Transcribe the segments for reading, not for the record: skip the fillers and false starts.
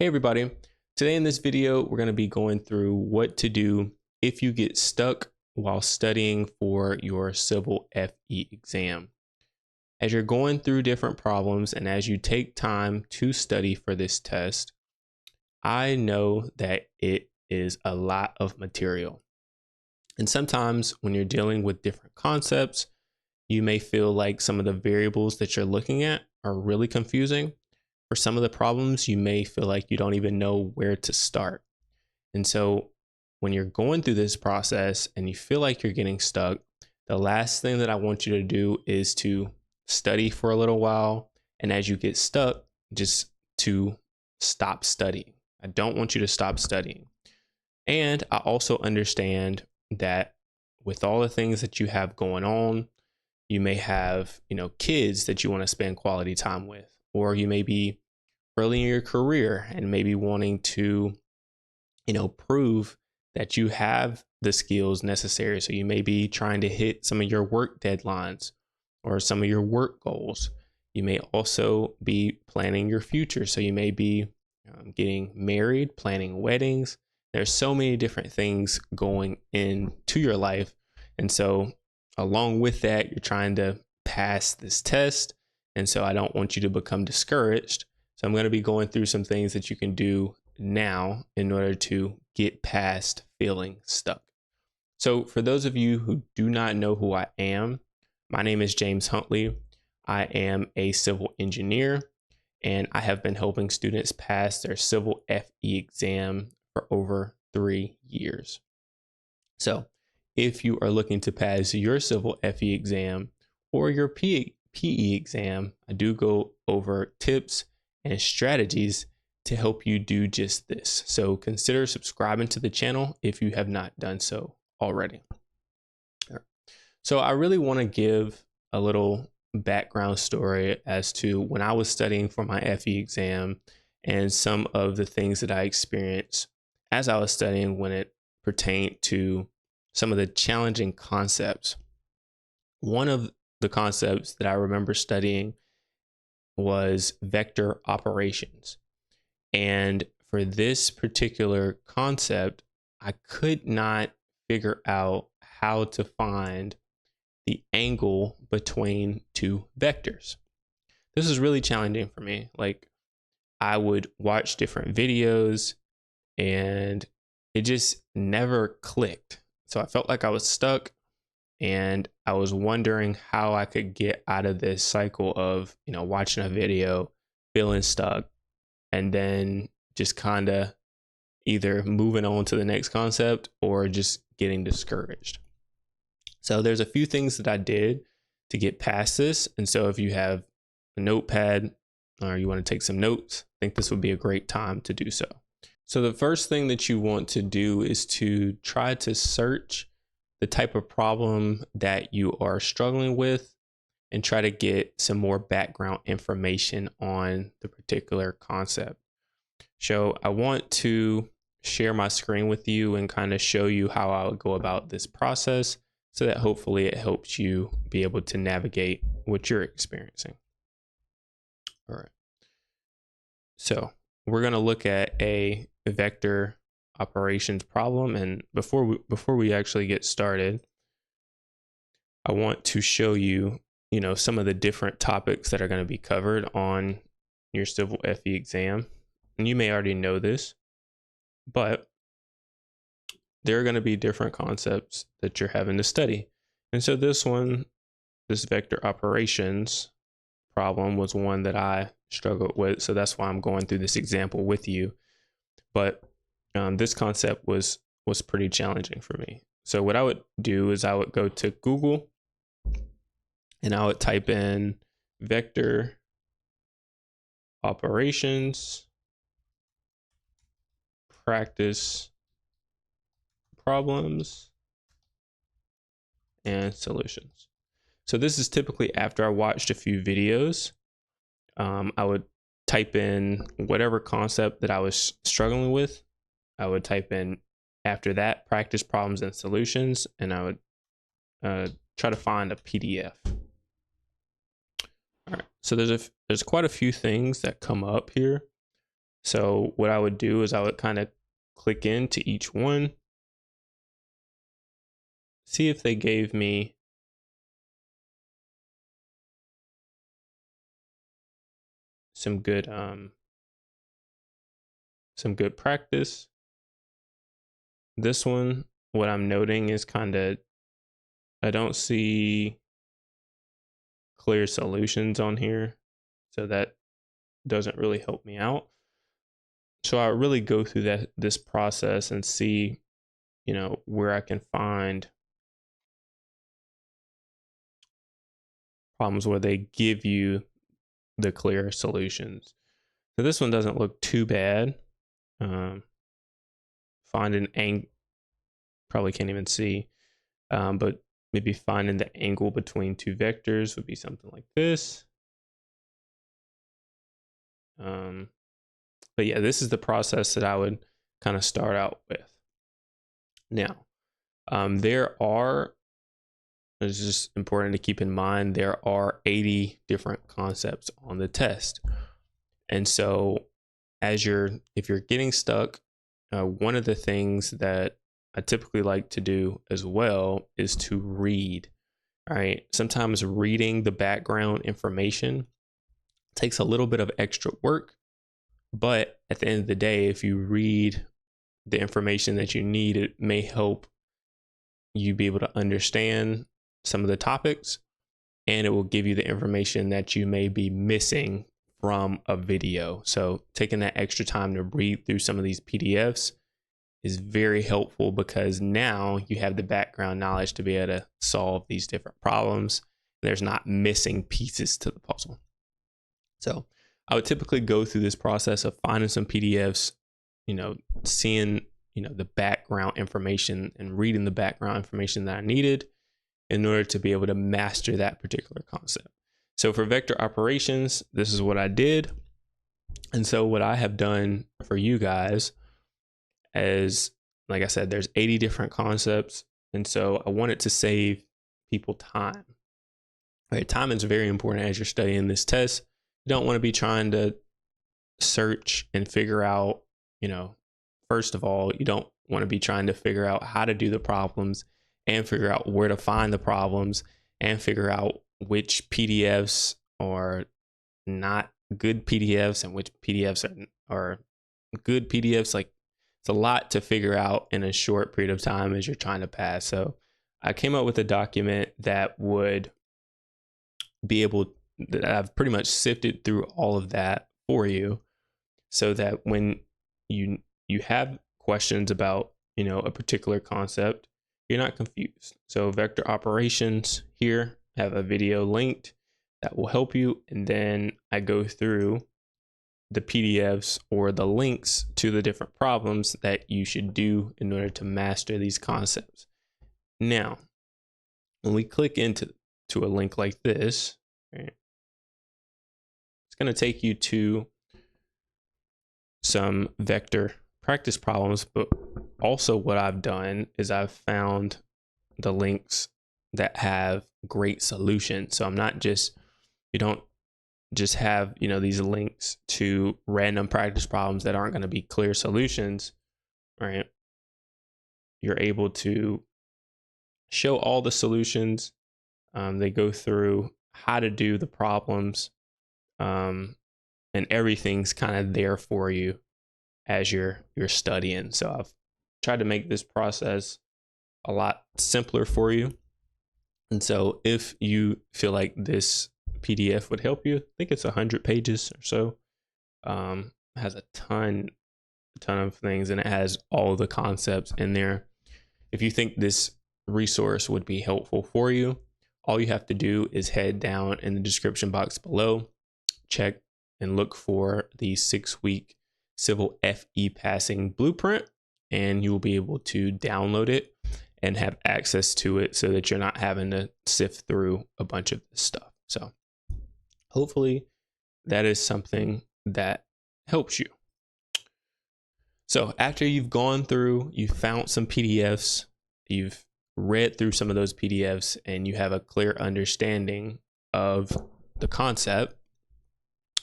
Hey everybody, today in this video we're going to be going through what to do if you get stuck while studying for your Civil FE exam. As you're going through different problems and as you take time to study for this test, I know that it is a lot of material. And sometimes when you're dealing with different concepts, you may feel like some of the variables that you're looking at are really confusing. For some of the problems, you may feel like you don't even know where to start. And so when you're going through this process and you feel like you're getting stuck, the last thing that I want you to do is to study for a little while. And as you get stuck, just to stop studying. I don't want you to stop studying. And I also understand that with all the things that you have going on, you may have, kids that you want to spend quality time with, or you may be early in your career and maybe wanting to, prove that you have the skills necessary. So you may be trying to hit some of your work deadlines or some of your work goals. You may also be planning your future. So you may be getting married, planning weddings. There's so many different things going into your life. And so along with that, you're trying to pass this test. And so I don't want you to become discouraged. So I'm going to be going through some things that you can do now in order to get past feeling stuck. So for those of you who do not know who I am, my name is James Huntley. I am a civil engineer, and I have been helping students pass their Civil FE exam for over 3 years. So if you are looking to pass your Civil FE exam or your PE exam, I do go over tips and strategies to help you do just this. So consider subscribing to the channel if you have not done so already. All right. So I really want to give a little background story as to when I was studying for my FE exam and some of the things that I experienced as I was studying when it pertained to some of the challenging concepts. One of the concepts that I remember studying was vector operations. And for this particular concept, I could not figure out how to find the angle between two vectors. This is really challenging for me. Like, I would watch different videos and it just never clicked. So I felt like I was stuck. And I was wondering how I could get out of this cycle of, watching a video, feeling stuck, and then just kind of either moving on to the next concept or just getting discouraged. So there's a few things that I did to get past this. And so if you have a notepad or you want to take some notes, I think this would be a great time to do so. So the first thing that you want to do is to try to search the type of problem that you are struggling with and try to get some more background information on the particular concept. So I want to share my screen with you and kind of show you how I would go about this process so that hopefully it helps you be able to navigate what you're experiencing. All right. So we're going to look at a vector operations problem, and before we actually get started, I want to show you, some of the different topics that are going to be covered on your Civil FE exam. And you may already know this, but there are going to be different concepts that you're having to study. And so this vector operations problem was one that I struggled with. So that's why I'm going through this example with you. But this concept was pretty challenging for me. So what I would do is I would go to Google and I would type in vector operations practice problems and solutions. So this is typically after I watched a few videos. I would type in whatever concept that I was struggling with. I would type in after that practice problems and solutions, and I would try to find a PDF. All right, so there's quite a few things that come up here. So what I would do is I would kind of click into each one, see if they gave me some good practice. This one, what I'm noting is I don't see clear solutions on here, so that doesn't really help me out. So I really go through this process and see, where I can find problems where they give you the clear solutions. So this one doesn't look too bad. Find an angle, probably can't even see, but maybe finding the angle between two vectors would be something like this. But yeah, this is the process that I would kind of start out with. Now, it's just important to keep in mind, there are 80 different concepts on the test. And so if you're getting stuck, one of the things that I typically like to do as well is to read. All right. Sometimes reading the background information takes a little bit of extra work, but at the end of the day, if you read the information that you need, it may help you be able to understand some of the topics, and it will give you the information that you may be missing from a video. So taking that extra time to read through some of these PDFs is very helpful, because now you have the background knowledge to be able to solve these different problems. There's not missing pieces to the puzzle. So I would typically go through this process of finding some PDFs, seeing, the background information and reading the background information that I needed in order to be able to master that particular concept. So for vector operations, this is what I did. And so what I have done for you guys is, like I said, there's 80 different concepts. And so I wanted to save people time. Right? Time is very important as you're studying this test. You don't want to be trying to search and figure out, first of all, you don't want to be trying to figure out how to do the problems and figure out where to find the problems and figure out which PDFs are not good PDFs and which PDFs are good PDFs. Like, it's a lot to figure out in a short period of time as you're trying to pass. So I came up with a document that would that I've pretty much sifted through all of that for you, so that when you have questions about, a particular concept, you're not confused. So vector operations here, have a video linked that will help you. And then I go through the PDFs or the links to the different problems that you should do in order to master these concepts. Now, when we click into a link like this, right, it's going to take you to some vector practice problems, but also what I've done is I've found the links that have great solutions. So you don't just have, these links to random practice problems that aren't going to be clear solutions, right? You're able to show all the solutions. They go through how to do the problems, and everything's kind of there for you as you're studying. So I've tried to make this process a lot simpler for you. And so if you feel like this PDF would help you, I think it's 100 pages or so. It has a ton of things, and it has all the concepts in there. If you think this resource would be helpful for you, all you have to do is head down in the description box below, check and look for the 6-week Civil FE passing blueprint, and you will be able to download it and have access to it so that you're not having to sift through a bunch of this stuff. So hopefully that is something that helps you. So after you've gone through, you've found some PDFs, you've read through some of those PDFs, and you have a clear understanding of the concept,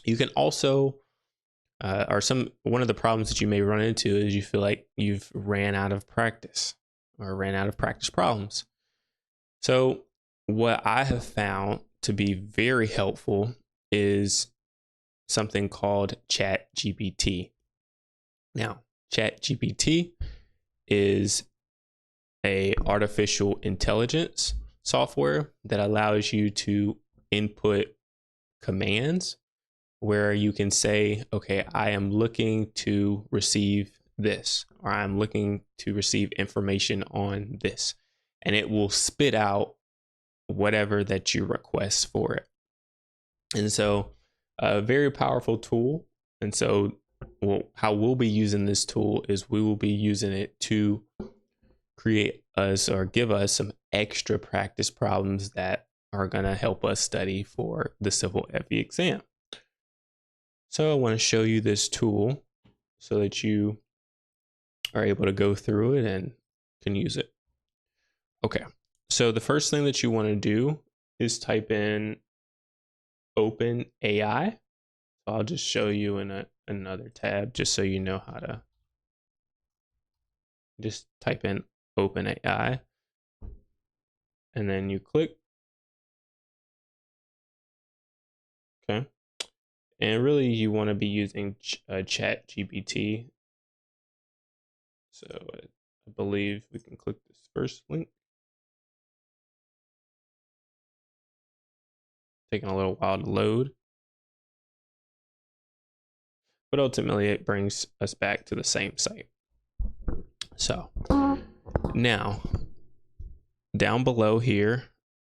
you can also one of the problems that you may run into is you feel like you've ran out of practice or ran out of practice problems. So what I have found to be very helpful is something called ChatGPT. Now, ChatGPT is a artificial intelligence software that allows you to input commands where you can say, okay, I am looking to receive this, or I'm looking to receive information on this, and it will spit out whatever that you request for it. And so a very powerful tool. And so how we'll be using this tool is we will be using it to create us or give us some extra practice problems that are going to help us study for the Civil FE exam. So I want to show you this tool so that you are able to go through it and can use it. Okay, so the first thing that you want to do is type in OpenAI. So I'll just show you in another tab just so you know how to just type in OpenAI and then you click. Okay. And really you want to be using ChatGPT. So I believe we can click this first link. Taking a little while to load. But ultimately it brings us back to the same site. So now down below here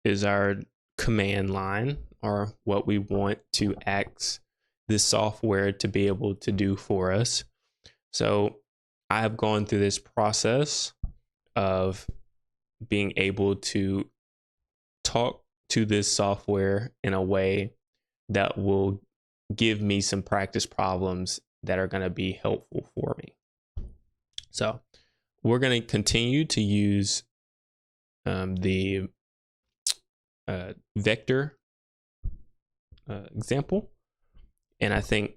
is our command line, or what we want to ask this software to be able to do for us. So I have gone through this process of being able to talk to this software in a way that will give me some practice problems that are going to be helpful for me. So we're going to continue to use the vector example, and I think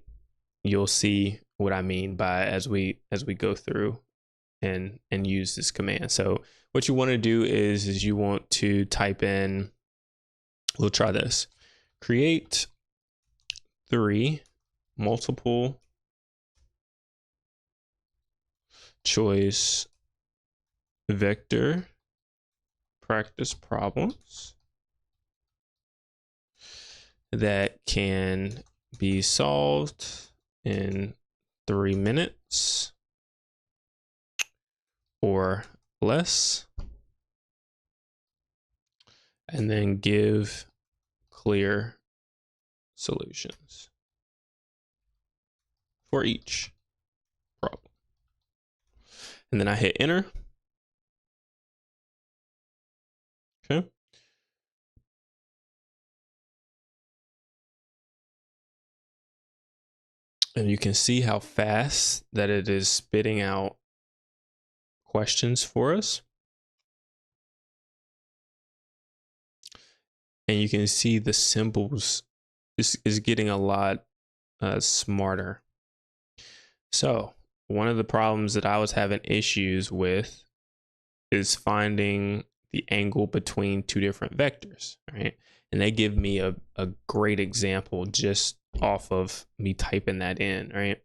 you'll see what I mean by as we go through and use this command. So what you want to do is you want to type in, we'll try this, create 3 multiple choice vector practice problems that can be solved in 3 minutes or less, and then give clear solutions for each problem. And then I hit enter. Okay. And you can see how fast that it is spitting out questions for us. And you can see the symbols is getting a lot smarter. So one of the problems that I was having issues with is finding the angle between 2 different vectors, right? And they give me a great example just off of me typing that in, right?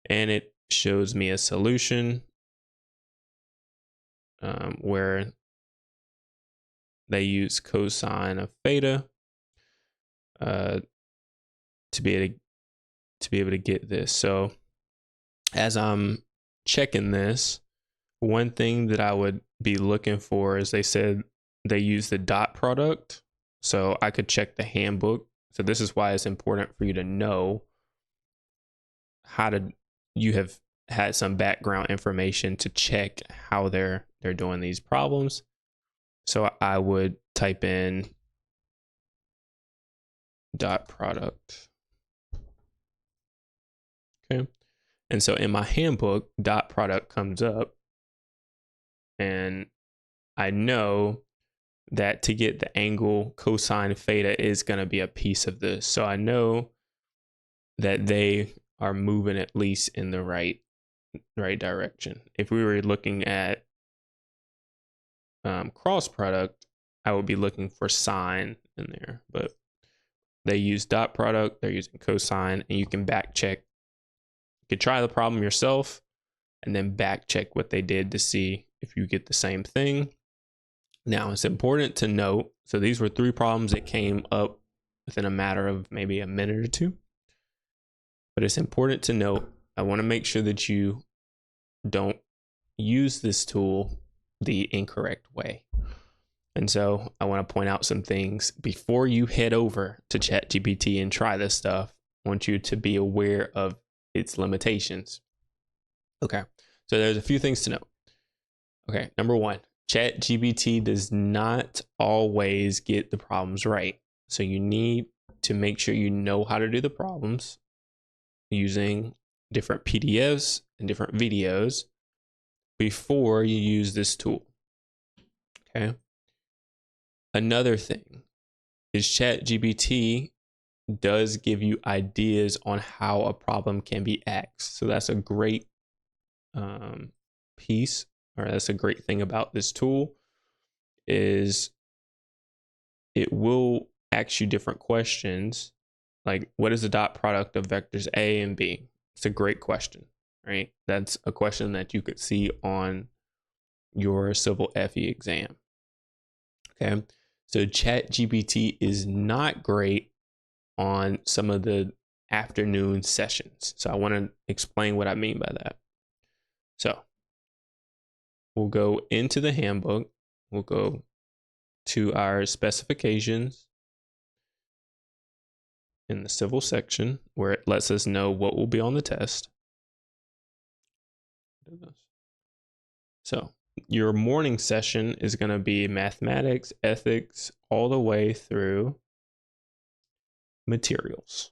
And it shows me a solution where they use cosine of theta to be able to get this. So as I'm checking this, one thing that I would be looking for is they said they use the dot product. So I could check the handbook. So this is why it's important for you to know how to, you have had some background information to check how they're doing these problems. So I would type in dot product. Okay. And so in my handbook, dot product comes up, and I know that to get the angle cosine theta is going to be a piece of this. So I know that they are moving at least in the right direction. If we were looking at cross product, I would be looking for sine in there, but they use dot product, they're using cosine, and you can back check. You could try the problem yourself and then back check what they did to see if you get the same thing. Now, it's important to note, so these were 3 problems that came up within a matter of maybe a minute or 2. But it's important to note, I want to make sure that you don't use this tool the incorrect way. And so I want to point out some things before you head over to ChatGPT and try this stuff. I want you to be aware of its limitations. Okay, so there's a few things to note. Okay, number 1, ChatGPT does not always get the problems right. So you need to make sure you know how to do the problems using different PDFs and different videos before you use this tool. Okay. Another thing is ChatGPT does give you ideas on how a problem can be asked. So that's a great piece, or that's a great thing about this tool, is it will ask you different questions, like what is the dot product of vectors A and B? It's a great question, right? That's a question that you could see on your civil FE exam. Okay, so ChatGPT is not great on some of the afternoon sessions. So I want to explain what I mean by that. So we'll go into the handbook. We'll go to our specifications in the civil section where it lets us know what will be on the test. So your morning session is going to be mathematics, ethics, all the way through materials.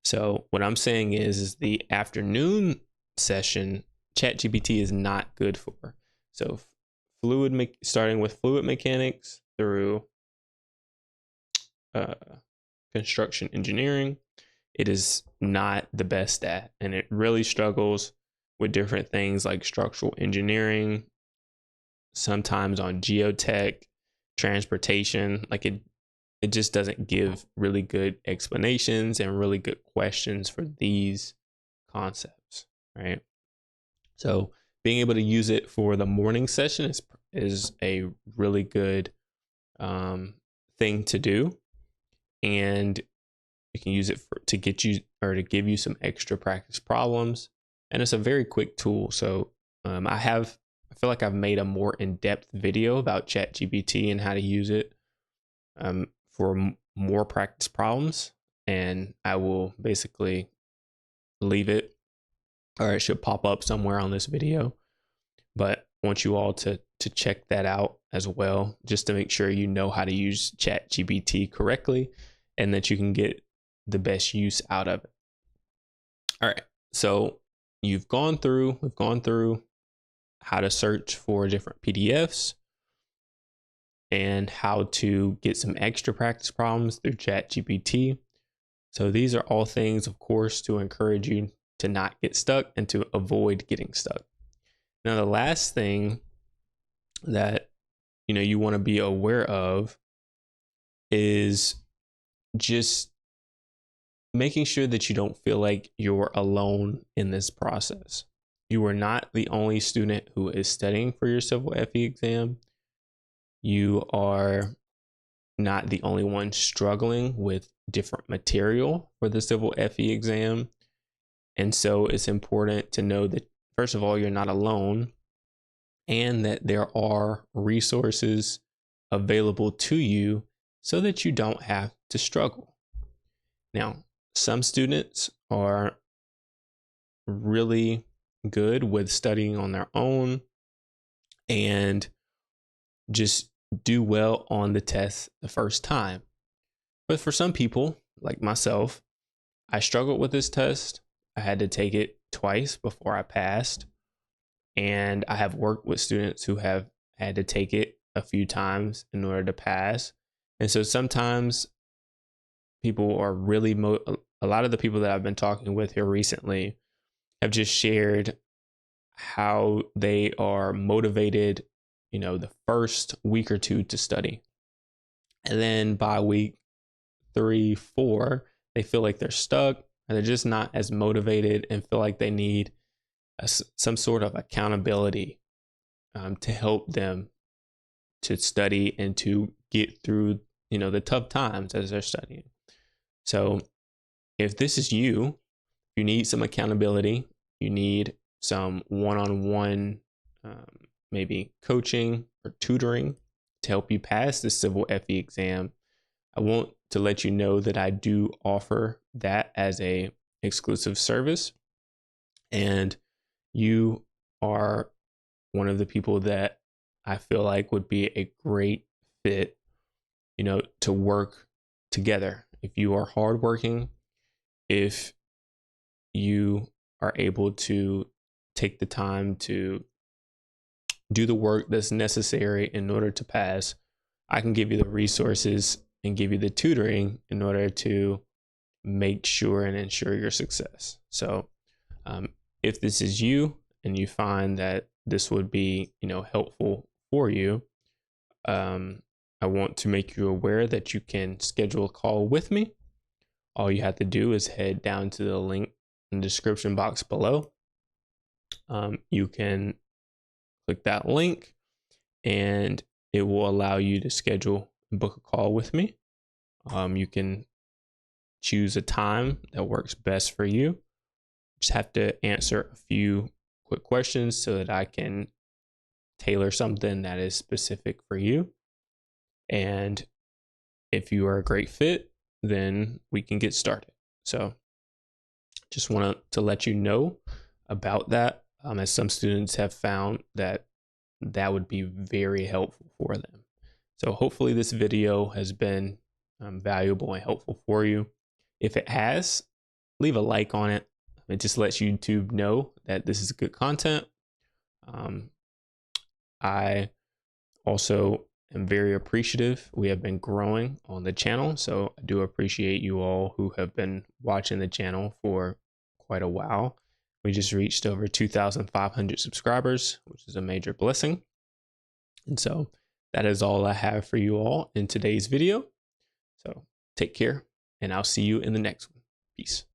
So what I'm saying is the afternoon session, ChatGPT is not good for. So starting with fluid mechanics through construction engineering, it is not the best at, and it really struggles with different things like structural engineering, sometimes on geotech, transportation. Like it just doesn't give really good explanations and really good questions for these concepts, right? So being able to use it for the morning session is a really good thing to do, and you can use it to get you, or to give you some extra practice problems. And it's a very quick tool. So I feel like I've made a more in-depth video about ChatGPT and how to use it for more practice problems. And I will basically leave it, or it should pop up somewhere on this video. But I want you all to check that out as well, just to make sure you know how to use ChatGPT correctly and that you can get the best use out of it. All right, so we've gone through how to search for different PDFs and how to get some extra practice problems through ChatGPT. So these are all things, of course, to encourage you to not get stuck and to avoid getting stuck. Now, the last thing that you want to be aware of is just making sure that you don't feel like you're alone in this process. You are not the only student who is studying for your civil FE exam. You are not the only one struggling with different material for the civil FE exam. And so it's important to know that, first of all, you're not alone, and that there are resources available to you so that you don't have to struggle. Now, some students are really good with studying on their own and just do well on the test the first time. But for some people, like myself, I struggled with this test. I had to take it twice before I passed. And I have worked with students who have had to take it a few times in order to pass. And so sometimes people are really a lot of the people that I've been talking with here recently have just shared how they are motivated, the first week or two to study. And then by week 3, 4, they feel like they're stuck and they're just not as motivated and feel like they need some sort of accountability to help them to study and to get through, the tough times as they're studying. So if this is you, you need some accountability, you need some one-on-one, maybe coaching or tutoring to help you pass the civil FE exam. I want to let you know that I do offer that as a exclusive service, and you are one of the people that I feel like would be a great fit, to work together. If you are hardworking, if you are able to take the time to do the work that's necessary in order to pass, I can give you the resources and give you the tutoring in order to make sure and ensure your success. So if this is you and you find that this would be, helpful for you, I want to make you aware that you can schedule a call with me. All you have to do is head down to the link in the description box below. You can click that link and it will allow you to schedule and book a call with me. You can choose a time that works best for you. Just have to answer a few quick questions so that I can tailor something that is specific for you. And if you are a great fit, then we can get started. So just wanted to let you know about that, as some students have found that would be very helpful for them. So hopefully this video has been valuable and helpful for you. If it has, leave a like on it. It just lets YouTube know that this is good content. I also am very appreciative. We have been growing on the channel, so I do appreciate you all who have been watching the channel for quite a while. We just reached over 2,500 subscribers, which is a major blessing. And so that is all I have for you all in today's video. So take care, and I'll see you in the next one. Peace.